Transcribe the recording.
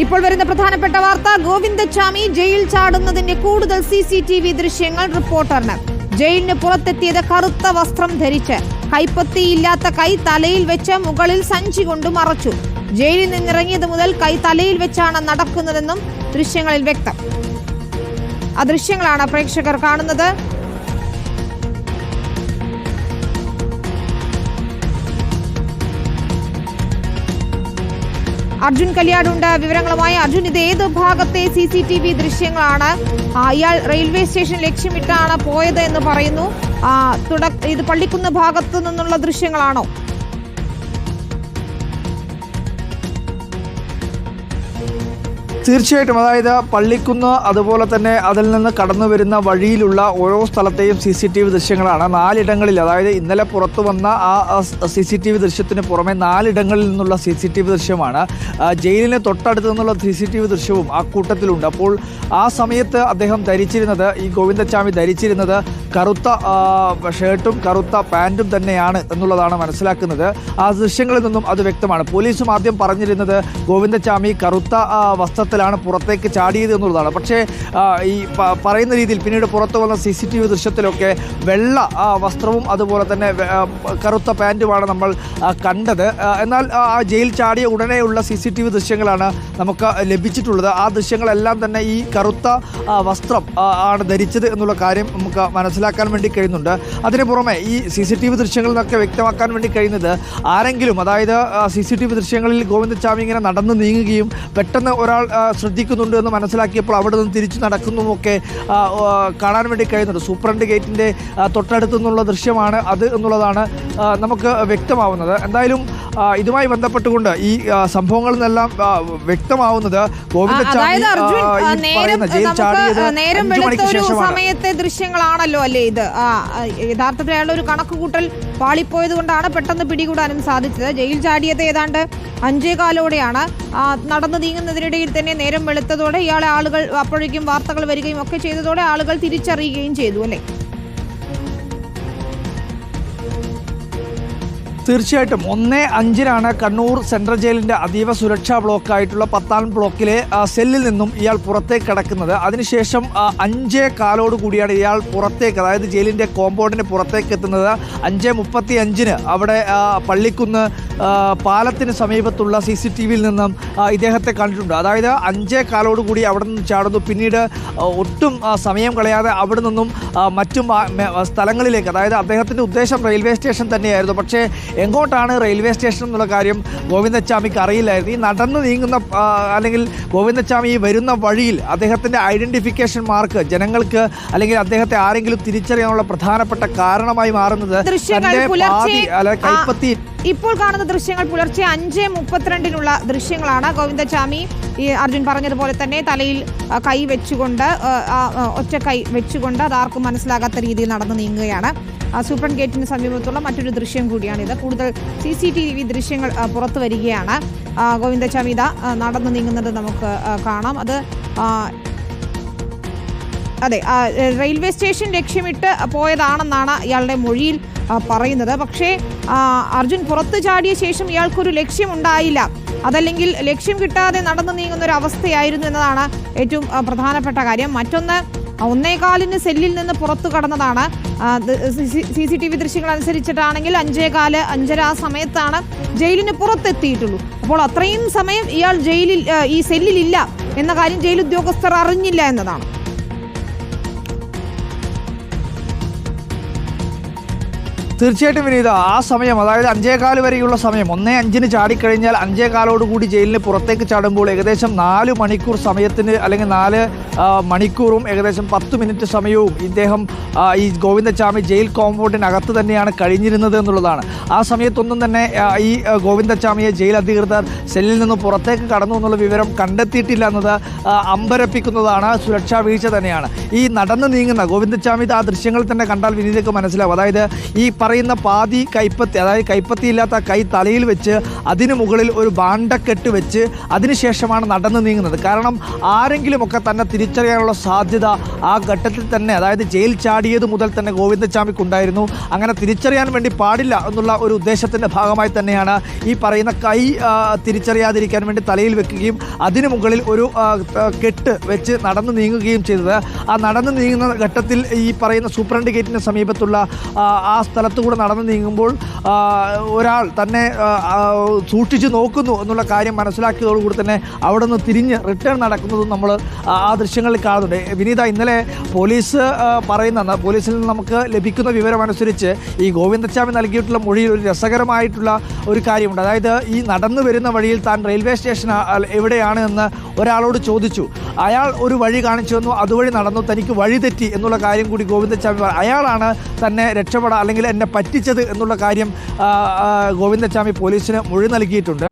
ഇപ്പോൾ വരുന്ന പ്രധാനപ്പെട്ട വാർത്ത, ഗോവിന്ദച്ചാമി ജയിൽ ചാടുന്നതിന്റെ കൂടുതൽ CCTV ദൃശ്യങ്ങൾ റിപ്പോർട്ടറിന്. ജയിലിന് പുറത്തെത്തിയത് കറുത്ത വസ്ത്രം ധരിച്ച്, കൈപ്പത്തിയില്ലാത്ത കൈ തലയിൽ വെച്ച് മുകളിൽ സഞ്ചി കൊണ്ട് മറച്ചു. ജയിലിൽ നിന്നിറങ്ങിയത് മുതൽ കൈ തലയിൽ വെച്ചാണ് നടക്കുന്നതെന്നും ദൃശ്യങ്ങളിൽ വ്യക്തം. ആ ദൃശ്യങ്ങളാണ് പ്രേക്ഷകർ കാണുന്നത്. അർജുൻ കല്യാടുണ്ട് വിവരങ്ങളുമായി. അർജുൻ, ഇത് ഏത് ഭാഗത്തെ CCTV ദൃശ്യങ്ങളാണ്? ഇയാൾ റെയിൽവേ സ്റ്റേഷൻ ലക്ഷ്യമിട്ടാണ് പോയത് എന്ന് പറയുന്നു. ഇത് പള്ളിക്കുന്ന് ഭാഗത്തു നിന്നുള്ള ദൃശ്യങ്ങളാണോ? തീർച്ചയായിട്ടും. അതായത് പള്ളിക്കുന്ന്, അതുപോലെ തന്നെ അതിൽ നിന്ന് കടന്നു വരുന്ന വഴിയിലുള്ള ഓരോ സ്ഥലത്തെയും CCTV ദൃശ്യങ്ങളാണ്. 4 ഇടങ്ങളിൽ, അതായത് ഇന്നലെ പുറത്തു വന്ന ആ CCTV ദൃശ്യത്തിന് പുറമെ 4 ഇടങ്ങളിൽ നിന്നുള്ള CCTV ദൃശ്യമാണ്. ജയിലിന് തൊട്ടടുത്ത് നിന്നുള്ള CCTV ദൃശ്യവും ആ കൂട്ടത്തിലുണ്ട്. അപ്പോൾ ആ സമയത്ത് അദ്ദേഹം ധരിച്ചിരുന്നത്, ഈ ഗോവിന്ദച്ചാമി ധരിച്ചിരുന്നത് കറുത്ത ഷർട്ടും കറുത്ത പാൻറ്റും തന്നെയാണ് എന്നുള്ളതാണ് മനസ്സിലാക്കുന്നത്. ആ ദൃശ്യങ്ങളിൽ നിന്നും അത് വ്യക്തമാണ്. പോലീസും ആദ്യം പറഞ്ഞിരുന്നത് ഗോവിന്ദച്ചാമി കറുത്ത വസ്ത്രത്തിലാണ് പുറത്തേക്ക് ചാടിയത് എന്നുള്ളതാണ്. പക്ഷേ ഈ പറയുന്ന രീതിയിൽ പിന്നീട് പുറത്തു വന്ന CCTV ദൃശ്യത്തിലൊക്കെ വെള്ള വസ്ത്രവും അതുപോലെ തന്നെ കറുത്ത പാൻറ്റുമാണ് നമ്മൾ കണ്ടത്. എന്നാൽ ആ ജയിൽ ചാടിയ ഉടനെയുള്ള CCTV ദൃശ്യങ്ങളാണ് നമുക്ക് ലഭിച്ചിട്ടുള്ളത്. ആ ദൃശ്യങ്ങളെല്ലാം തന്നെ ഈ കറുത്ത വസ്ത്രം ആണ് ധരിച്ചത് എന്നുള്ള കാര്യം നമുക്ക് മനസ്സിലാക്കാൻ വേണ്ടി കഴിയുന്നുണ്ട്. അതിന് പുറമെ ഈ CCTV ദൃശ്യങ്ങളിൽ നിന്നൊക്കെ വ്യക്തമാക്കാൻ വേണ്ടി കഴിയുന്നത്, ആരെങ്കിലും, അതായത് CCTV ദൃശ്യങ്ങളിൽ ഗോവിന്ദച്ചാമി ഇങ്ങനെ നടന്നു നീങ്ങുകയും പെട്ടെന്ന് ഒരാൾ ശ്രദ്ധിക്കുന്നുണ്ട് എന്ന് മനസ്സിലാക്കിയപ്പോൾ അവിടെ നിന്ന് തിരിച്ചു നടക്കുന്നതുമൊക്കെ കാണാൻ വേണ്ടി കഴിയുന്നുണ്ട്. സൂപ്രണ്ട് ഗേറ്റിൻ്റെ തൊട്ടടുത്തു നിന്നുള്ള ദൃശ്യമാണ് അത് എന്നുള്ളതാണ് നമുക്ക് വ്യക്തമാവുന്നത്. എന്തായാലും ഇതുമായി ബന്ധപ്പെട്ടുകൊണ്ട് ഈ സംഭവങ്ങളിൽ നിന്നെല്ലാം വ്യക്തമാവുന്നത് ഗോവിന്ദച്ചാമി ജയിൽ ചാടിയത് 5 മണിക്ക് ശേഷമാണ്. സമയത്തെ ദൃശ്യങ്ങളാണല്ലോ അല്ലേ ഇത്? യഥാർത്ഥത്തിൽ അയാളുടെ ഒരു കണക്കുകൂട്ടൽ പാളിപ്പോയത് കൊണ്ടാണ് പെട്ടെന്ന് പിടികൂടാനും സാധിച്ചത്. ജയിൽ ചാടിയത് ഏതാണ്ട് 5:15 നടന്നു നീങ്ങുന്നതിനിടയിൽ തന്നെ നേരം വെളുത്തതോടെ ഇയാളെ ആളുകൾ, അപ്പോഴേക്കും വാർത്തകൾ വരികയും ഒക്കെ ചെയ്തതോടെ ആളുകൾ തിരിച്ചറിയുകയും ചെയ്തു അല്ലേ? തീർച്ചയായിട്ടും. 1:05 കണ്ണൂർ സെൻട്രൽ ജയിലിൻ്റെ അതീവ സുരക്ഷാ ബ്ലോക്കായിട്ടുള്ള 10-ാം ബ്ലോക്കിലെ സെല്ലിൽ നിന്നും ഇയാൾ പുറത്തേക്ക് കടക്കുന്നത്. അതിനുശേഷം 5:15 കൂടിയാണ് ഇയാൾ പുറത്തേക്ക്, അതായത് ജയിലിൻ്റെ കോമ്പൗണ്ടിന് പുറത്തേക്ക് എത്തുന്നത്. 5:35 അവിടെ പള്ളിക്കുന്ന് പാലത്തിന് സമീപത്തുള്ള CCTVയിൽ നിന്നും ഇദ്ദേഹത്തെ കണ്ടിട്ടുണ്ട്. അതായത് 5:15 കൂടി അവിടെ നിന്ന് ചാടുന്നു. പിന്നീട് ഒട്ടും സമയം കളയാതെ അവിടെ നിന്നും മറ്റു സ്ഥലങ്ങളിലേക്ക്, അതായത് അദ്ദേഹത്തിൻ്റെ ഉദ്ദേശം റെയിൽവേ സ്റ്റേഷൻ തന്നെയായിരുന്നു. പക്ഷേ എങ്ങോട്ടാണ് റെയിൽവേ സ്റ്റേഷൻ എന്നുള്ള കാര്യം ഗോവിന്ദച്ചാമിക്ക് അറിയില്ലായിരുന്നു. ഈ നടന്നു നീങ്ങുന്ന, അല്ലെങ്കിൽ ഗോവിന്ദച്ചാമി വരുന്ന വഴിയിൽ അദ്ദേഹത്തിൻ്റെ ഐഡൻറ്റിഫിക്കേഷൻ മാർക്ക് ജനങ്ങൾക്ക്, അല്ലെങ്കിൽ അദ്ദേഹത്തെ ആരെങ്കിലും തിരിച്ചറിയാനുള്ള പ്രധാനപ്പെട്ട കാരണമായി മാറുന്നത് കൈപ്പത്തി. ഇപ്പോൾ കാണുന്ന ദൃശ്യങ്ങൾ പുലർച്ചെ 5:32 ദൃശ്യങ്ങളാണ്. ഗോവിന്ദച്ചാമി ഈ അർജുൻ പറഞ്ഞതുപോലെ തന്നെ തലയിൽ കൈ വെച്ചുകൊണ്ട്, ഒറ്റ കൈ വെച്ചുകൊണ്ട്, അതാർക്കും മനസ്സിലാകാത്ത രീതിയിൽ നടന്നു നീങ്ങുകയാണ്. സൂപ്രണ്ട് ഗേറ്റിന് സമീപത്തുള്ള മറ്റൊരു ദൃശ്യം കൂടിയാണിത്. കൂടുതൽ CCTV ദൃശ്യങ്ങൾ പുറത്തു വരികയാണ്. ഗോവിന്ദച്ചാമി നടന്നു നീങ്ങുന്നത് നമുക്ക് കാണാം. അത് അതെ, റെയിൽവേ സ്റ്റേഷൻ ലക്ഷ്യമിട്ട് പോയതാണെന്നാണ് ഇയാളുടെ മൊഴിയിൽ പറയുന്നത്. പക്ഷേ അർജുൻ പുറത്തു ചാടിയ ശേഷം ഇയാൾക്കൊരു ലക്ഷ്യമുണ്ടായില്ല, അതല്ലെങ്കിൽ ലക്ഷ്യം കിട്ടാതെ നടന്നു നീങ്ങുന്ന ഒരു അവസ്ഥയായിരുന്നു എന്നതാണ് ഏറ്റവും പ്രധാനപ്പെട്ട കാര്യം. മറ്റൊന്ന്, 1:15 സെല്ലിൽ നിന്ന് പുറത്തു കടന്നതാണ്. CCTV ദൃശ്യങ്ങൾ അനുസരിച്ചിട്ടാണെങ്കിൽ 5:15, 5:30 ആ സമയത്താണ് ജയിലിന് പുറത്തെത്തിയിട്ടുള്ളൂ. അപ്പോൾ അത്രയും സമയം ഇയാൾ ജയിലിൽ, ഈ സെല്ലിലില്ല എന്ന കാര്യം ജയിൽ ഉദ്യോഗസ്ഥർ അറിഞ്ഞില്ല എന്നതാണ്. തീർച്ചയായിട്ടും വിനീത, ആ സമയം, അതായത് 5:15 വരെയുള്ള സമയം, 1:05 ചാടിക്കഴിഞ്ഞാൽ 5:15 കൂടി ജയിലിന് പുറത്തേക്ക് ചാടുമ്പോൾ ഏകദേശം 4 മണിക്കൂർ സമയത്തിന്, അല്ലെങ്കിൽ 4 മണിക്കൂറും ഏകദേശം 10 മിനിറ്റ് സമയവും ഇദ്ദേഹം ഈ ഗോവിന്ദച്ചാമി ജയിൽ കോമ്പൗണ്ടിനകത്ത് തന്നെയാണ് കഴിഞ്ഞിരുന്നത് എന്നുള്ളതാണ്. ആ സമയത്തൊന്നും തന്നെ ഈ ഗോവിന്ദച്ചാമിയെ ജയിൽ അധികൃതർ സെല്ലിൽ നിന്ന് പുറത്തേക്ക് കടന്നു എന്നുള്ള വിവരം കണ്ടെത്തിയിട്ടില്ല എന്നത് അമ്പരപ്പിക്കുന്നതാണ്. സുരക്ഷാ വീഴ്ച തന്നെയാണ്. ഈ നടന്നു നീങ്ങുന്ന ഗോവിന്ദച്ചാമി, ആ ദൃശ്യങ്ങൾ തന്നെ കണ്ടാൽ വിനീതയ്ക്ക് മനസ്സിലാവും. അതായത് ഈ പറയുന്ന പാതി കൈപ്പത്തി, അതായത് കൈപ്പത്തിയില്ലാത്ത കൈ തലയിൽ വെച്ച് അതിനു മുകളിൽ ഒരു ഭാണ്ഡക്കെട്ട് വെച്ച് അതിനുശേഷമാണ് നടന്നു നീങ്ങുന്നത്. കാരണം ആരെങ്കിലുമൊക്കെ തന്നെ തിരിച്ചറിയാനുള്ള സാധ്യത ആ ഘട്ടത്തിൽ തന്നെ, അതായത് ജയിൽ ചാടിയത് മുതൽ തന്നെ ഗോവിന്ദച്ചാമിക്കുണ്ടായിരുന്നു. അങ്ങനെ തിരിച്ചറിയാൻ വേണ്ടി പാടില്ല എന്നുള്ള ഒരു ഉദ്ദേശത്തിൻ്റെ ഭാഗമായി തന്നെയാണ് ഈ പറയുന്ന കൈ തിരിച്ചറിയാതിരിക്കാൻ വേണ്ടി തലയിൽ വെക്കുകയും അതിനു മുകളിൽ ഒരു കെട്ട് വെച്ച് നടന്നു നീങ്ങുകയും ചെയ്തത്. ആ നടന്നു നീങ്ങുന്ന ഘട്ടത്തിൽ ഈ പറയുന്ന സൂപ്രണ്ട് ഗേറ്റിന് സമീപത്തുള്ള ആ സ്ഥലത്തുകൂടെ നടന്നു നീങ്ങുമ്പോൾ ഒരാൾ തന്നെ സൂക്ഷിച്ചു നോക്കുന്നു എന്നുള്ള കാര്യം മനസ്സിലാക്കിയതോടുകൂടി തന്നെ അവിടെ നിന്ന് തിരിഞ്ഞ് റിട്ടേൺ നടക്കുന്നതും നമ്മൾ ആ ദൃശ്യങ്ങളിൽ കാണുന്നുണ്ട്. വിനീത, ഇന്നലെ പോലീസ് പറയുന്ന, പോലീസിൽ നിന്ന് നമുക്ക് ലഭിക്കുന്ന വിവരമനുസരിച്ച് ഈ ഗോവിന്ദച്ചാമി നൽകിയിട്ടുള്ള മൊഴിയിൽ ഒരു രസകരമായിട്ടുള്ള ഒരു കാര്യമുണ്ട്. അതായത് ഈ നടന്നു വരുന്ന വഴിയിൽ താൻ റെയിൽവേ സ്റ്റേഷൻ എവിടെയാണ് എന്ന് ഒരാളോട് ചോദിച്ചു. അയാൾ ഒരു വഴി കാണിച്ചു തന്നു, അതുവഴി നടന്നു, തനിക്ക് വഴി തെറ്റി എന്നുള്ള കാര്യം കൂടി ഗോവിന്ദച്ചാമി അയാളാണ് തന്നെ രക്ഷപ്പെടാൻ അല്ലെങ്കിൽ എന്നെ പറ്റിച്ചത് എന്നുള്ള കാര്യം ഗോവിന്ദച്ചാമി പോലീസിന് മൊഴി നൽകിയിട്ടുണ്ട്.